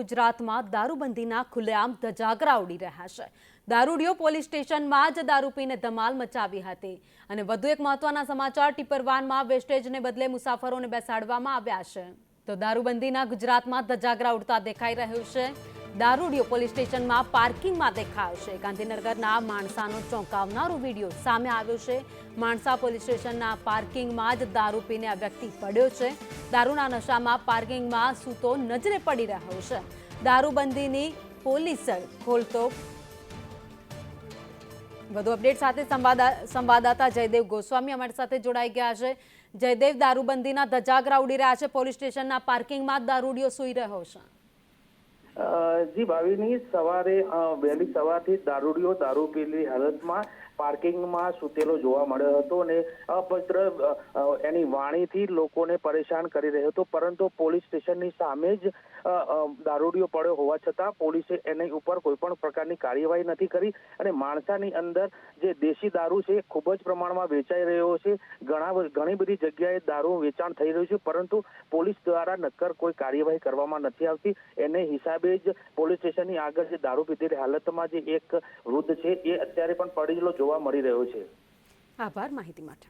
ગુજરાતમાં દારૂબંધીના ખુલ્લેઆમ ધજાગરા ઉડી રહ્યા છે। દારૂડિયો પોલીસ સ્ટેશનમાં જ દારૂ પીને ધમાલ મચાવી હતી અને વધુ એક મહત્વના સમાચાર, ટિપ્પર વાનમાં વેસ્ટેજને બદલે મુસાફરોને બેસાડવામાં આવ્યા છે। તો દારૂબંધીના ગુજરાતમાં ધજાગરા ઉડતા દેખાઈ રહ્યું છે। દારૂડિયો પોલીસ સ્ટેશનમાં પાર્કિંગમાં દેખાયો છે। ગાંધીનગરના માણસાનો ચોંકાવનારો વિડીયો સામે આવ્યો છે। માણસા પોલીસ સ્ટેશનના પાર્કિંગમાં જ દારૂ પીને આ વ્યક્તિ પડ્યો છે। દારૂના નશામાં પાર્કિંગમાં સૂતો નજરે પડી રહ્યો છે। દારૂબંધીની પોલીસ ખોલતો વધુ અપડેટ સાથે સંવાદદાતા જયદેવ ગોસ્વામી અમારી સાથે જોડાઈ ગયા છે। જયદેવ, દારૂબંધીના ધજાગરા ઉડી રહ્યા છે, પોલીસ સ્ટેશનના પાર્કિંગમાં દારૂડિયો સૂઈ રહ્યો છે। જી ભાવિની, સવારે વહેલી સવારથી દારૂડિયો દારૂ પીલી હાલતમાં પાર્કિંગમાં સૂતેલો જોવા મળ્યો હતો અને અભદ્ર એની વાણીથી લોકોને પરેશાન કરી રહ્યો હતો, પરંતુ પોલીસ સ્ટેશનની સામે જ દારૂડિયો પડ્યો હોવા છતાં પોલીસે એની ઉપર કોઈ પણ પ્રકારની કાર્યવાહી નથી કરી અને માણસાની અંદર જે દેશી દારૂ છે ખૂબ જ પ્રમાણમાં વેચાઈ રહ્યો છે। ઘણી બધી જગ્યાએ દારૂ વેચાણ થઈ રહ્યું છે, પરંતુ પોલીસ દ્વારા નક્કર કોઈ કાર્યવાહી કરવામાં નથી આવતી। એને હિસાબે જ પોલીસ સ્ટેશનની આગળ જે દારૂ પીધેલી હાલતમાં જે એક વૃદ્ધ છે એ અત્યારે પણ પડેલો જોવા મળી રહ્યો છે। આભાર માહિતી માટે।